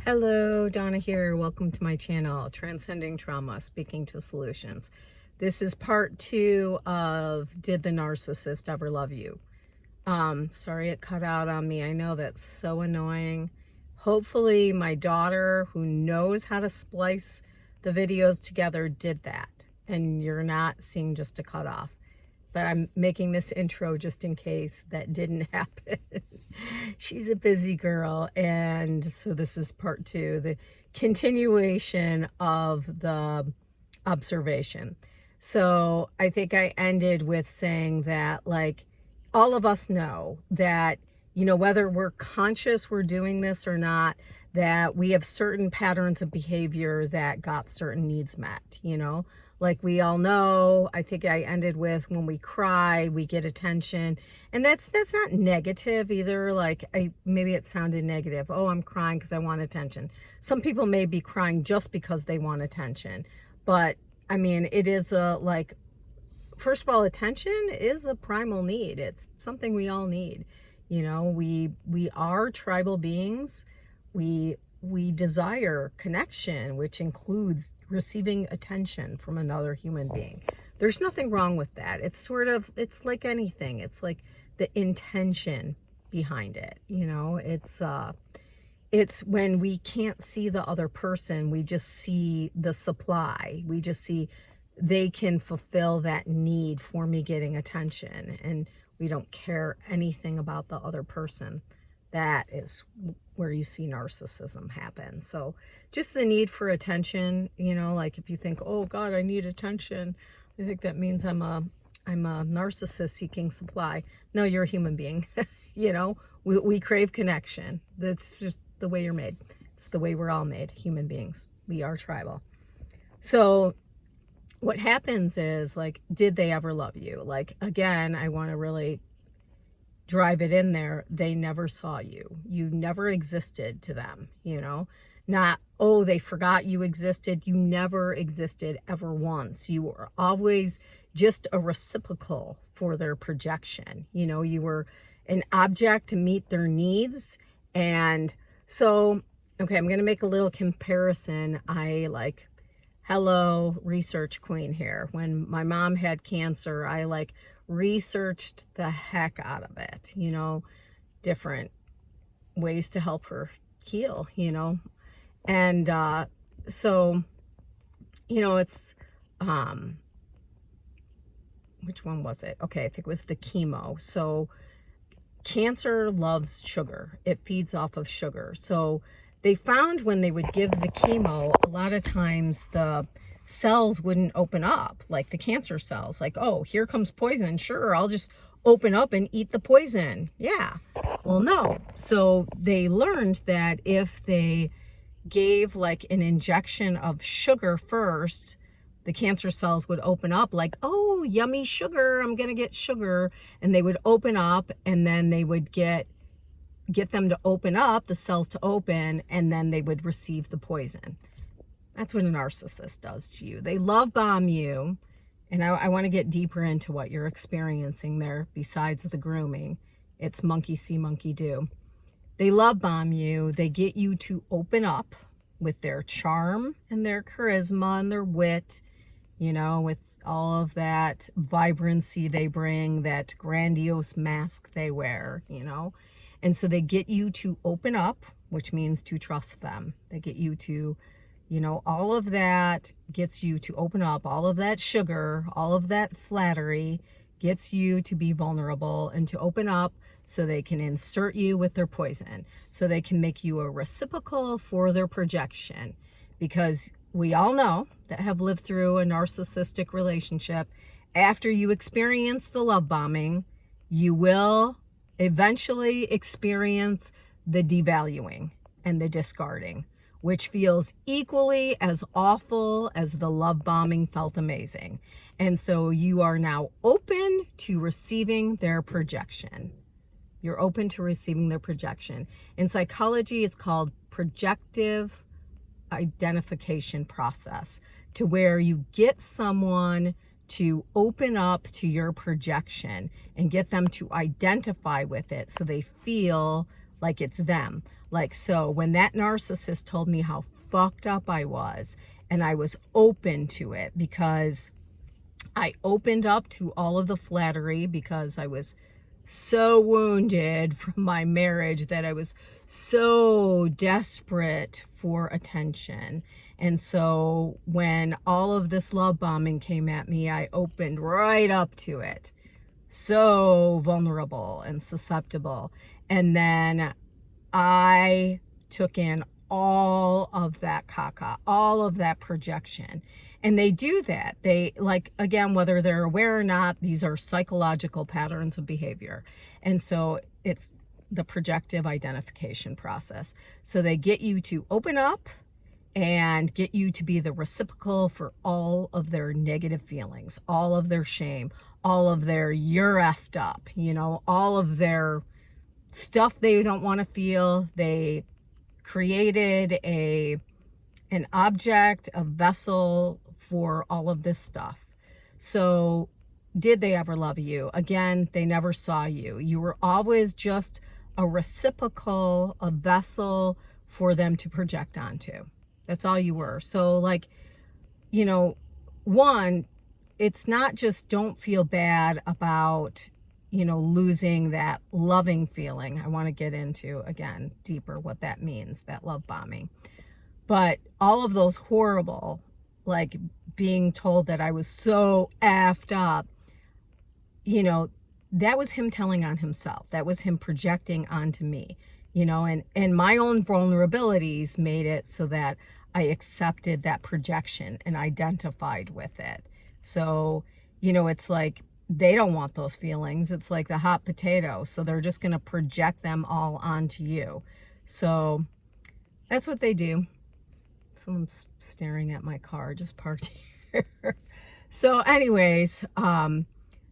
Hello, Donna here. Welcome to my channel, Transcending Trauma, Speaking to Solutions. This is part 2 of Did the Narcissist Ever Love You? Sorry it cut out on me. I know that's so annoying. Hopefully my daughter, who knows how to splice the videos together, did that. And you're not seeing just a cut off. But I'm making this intro just in case that didn't happen. She's a busy girl, and so this is part 2, the continuation of the observation. So I think I ended with saying that, like, all of us know that, whether we're conscious we're doing this or not, that we have certain patterns of behavior that got certain needs met, like we all know. I think I ended with, when we cry, we get attention. And that's not negative either. Like, maybe it sounded negative. Oh, I'm crying because I want attention. Some people may be crying just because they want attention. But I mean, it is first of all, attention is a primal need. It's something we all need. We are tribal beings. We desire connection, which includes receiving attention from another human being. There's nothing wrong with that. It's like anything. It's like the intention behind it. It's when we can't see the other person, we just see the supply. We just see they can fulfill that need for me getting attention, and we don't care anything about the other person. That is where you see narcissism happen. So just the need for attention, like if you think, oh God, I need attention, I think that means I'm a narcissist seeking supply. No, you're a human being. We crave connection. That's just the way you're made. It's the way we're all made, human beings. We are tribal. So what happens is, like, did they ever love you? Like, again, I want to really drive it in there. They never saw you. You never existed to them, not, oh, they forgot you existed. You never existed ever once. You were always just a reciprocal for their projection. You were an object to meet their needs. And so, okay, I'm going to make a little comparison. Hello, research queen here. When my mom had cancer, I researched the heck out of it, different ways to help her heal, and so, it's which one was it? Okay, I think it was the chemo. So cancer loves sugar. It feeds off of sugar. So they found when they would give the chemo, a lot of times the cells wouldn't open up, like the cancer cells. Like, oh, here comes poison. Sure, I'll just open up and eat the poison. Yeah. Well, no. So they learned that if they gave like an injection of sugar first, the cancer cells would open up, like, oh, yummy sugar, I'm going to get sugar. And they would open up, and then they would get them to open up, the cells to open, and then they would receive the poison. That's what a narcissist does to you. They love bomb you. And I want to get deeper into what you're experiencing there besides the grooming. It's monkey see, monkey do. They love bomb you. They get you to open up with their charm and their charisma and their wit, with all of that vibrancy they bring, that grandiose mask they wear, And so they get you to open up, which means to trust them. They get you to, all of that gets you to open up. All of that sugar, all of that flattery gets you to be vulnerable and to open up, so they can insert you with their poison, so they can make you a reciprocal for their projection. Because we all know that have lived through a narcissistic relationship, after you experience the love bombing, you will eventually experience the devaluing and the discarding, which feels equally as awful as the love bombing felt amazing. And so you are now open to receiving their projection. You're open to receiving their projection. In psychology, it's called projective identification process, to where you get someone to open up to your projection and get them to identify with it, so they feel like it's them. Like, so when that narcissist told me how fucked up I was, and I was open to it because I opened up to all of the flattery, because I was so wounded from my marriage that I was so desperate for attention. And so when all of this love bombing came at me, I opened right up to it. So vulnerable and susceptible. And then I took in all of that caca, all of that projection. And they do that. They, like, again, whether they're aware or not, these are psychological patterns of behavior. And so it's the projective identification process. So they get you to open up and get you to be the reciprocal for all of their negative feelings, all of their shame, all of their you're effed up, you know, all of their stuff they don't want to feel. They created an object, a vessel for all of this stuff. So did they ever love you? Again, they never saw you. You were always just a reciprocal, a vessel for them to project onto. That's all you were. So, like, you know, one, it's not just don't feel bad about, you know, losing that loving feeling. I want to get into, again, deeper what that means, that love bombing. But all of those horrible, like being told that I was so effed up, you know, that was him telling on himself. That was him projecting onto me, you know, and my own vulnerabilities made it so that I accepted that projection and identified with it. So, you know, it's like they don't want those feelings. It's like the hot potato. So they're just going to project them all onto you. So that's what they do. Someone's staring at my car just parked here. So anyways,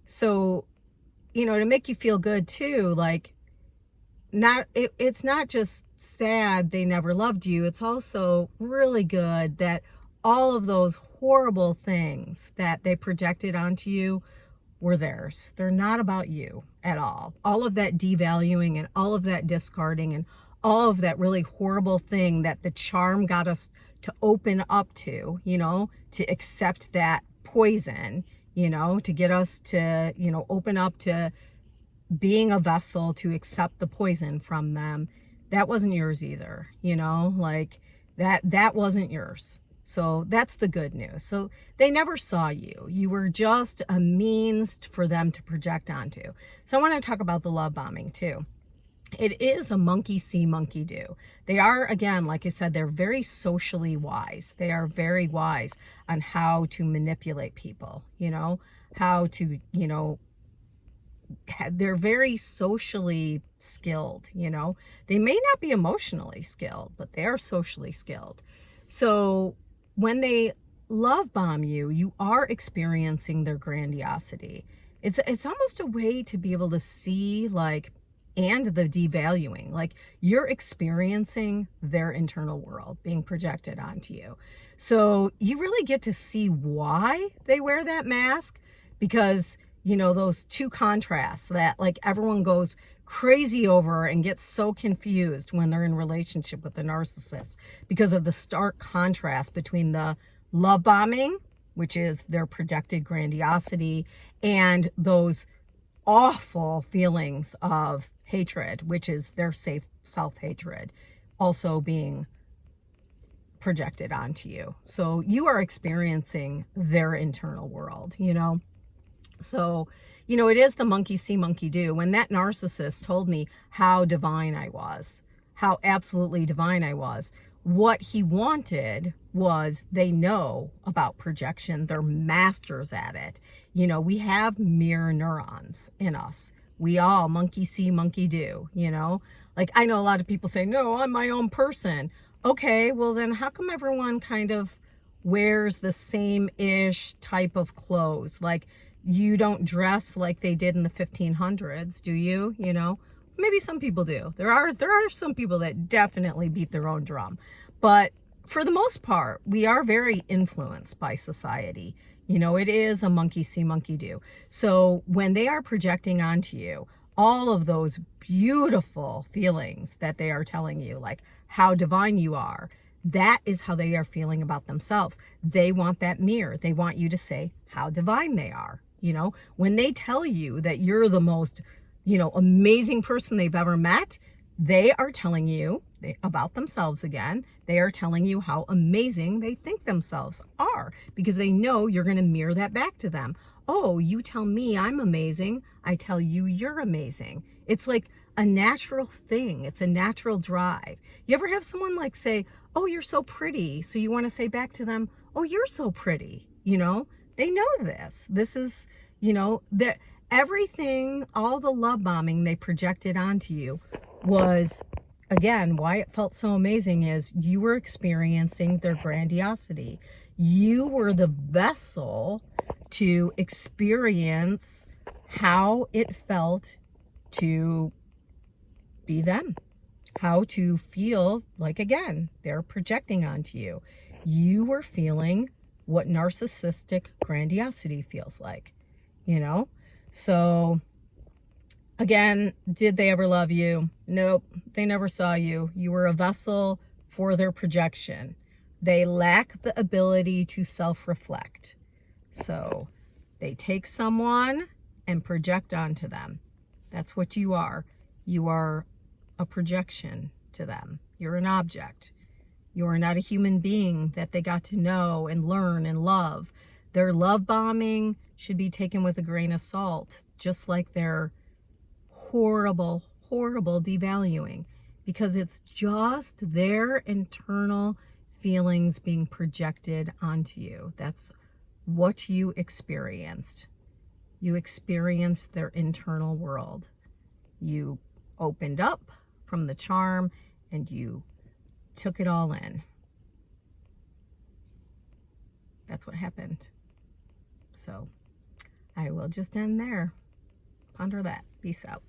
so, you know, to make you feel good too, like, it's not just sad they never loved you. It's also really good that all of those horrible things that they projected onto you were theirs. They're not about you at all. All of that devaluing and all of that discarding and all of that really horrible thing that the charm got us to open up to, you know, to accept that poison, you know, to get us to, you know, open up to being a vessel to accept the poison from them. That wasn't yours either, you know, like that wasn't yours. So that's the good news. So they never saw you. You were just a means for them to project onto. So I want to talk about the love bombing too. It is a monkey see, monkey do. They are, again, like I said, they're very socially wise. They are very wise on how to manipulate people, you know, how to, you know, they're very socially skilled, you know. They may not be emotionally skilled, but they are socially skilled. So when they love bomb you, you are experiencing their grandiosity. It's almost a way to be able to see, like, and the devaluing, like you're experiencing their internal world being projected onto you. So you really get to see why they wear that mask, because, you know, those two contrasts that like everyone goes crazy over and gets so confused when they're in relationship with the narcissist, because of the stark contrast between the love bombing, which is their projected grandiosity, and those awful feelings of hatred, which is their safe self-hatred, also being projected onto you. So you are experiencing their internal world, you know. So, you know, it is the monkey see, monkey do. When that narcissist told me how divine I was, how absolutely divine I was, what he wanted was, they know about projection. They're masters at it. You know, we have mirror neurons in us. We all monkey see, monkey do, you know. Like, I know a lot of people say, no, I'm my own person. Okay, well then how come everyone kind of wears the same-ish type of clothes? Like, you don't dress like they did in the 1500s, do you? You know, maybe some people do. There are some people that definitely beat their own drum. But for the most part, we are very influenced by society. You know, it is a monkey see, monkey do. So when they are projecting onto you all of those beautiful feelings that they are telling you, like how divine you are, that is how they are feeling about themselves. They want that mirror. They want you to say how divine they are. You know, when they tell you that you're the most, amazing person they've ever met, they are telling you about themselves again. They are telling you how amazing they think themselves are, because they know you're going to mirror that back to them. Oh, you tell me I'm amazing, I tell you you're amazing. It's like a natural thing. It's a natural drive. You ever have someone like say, oh, you're so pretty, so you want to say back to them, oh, you're so pretty. They know this. This is, that everything, all the love bombing they projected onto you was, again, why it felt so amazing is you were experiencing their grandiosity. You were the vessel to experience how it felt to be them, how to feel like, again, they're projecting onto you. You were feeling what narcissistic grandiosity feels like, So, again, did they ever love you? Nope, they never saw you. You were a vessel for their projection. They lack the ability to self-reflect. So they take someone and project onto them. That's what you are. You are a projection to them. You're an object. You are not a human being that they got to know and learn and love. Their love bombing should be taken with a grain of salt, just like their horrible, horrible devaluing, because it's just their internal feelings being projected onto you. That's what you experienced. You experienced their internal world. You opened up from the charm and you took it all in. That's what happened. So I will just end there. Ponder that. Peace out.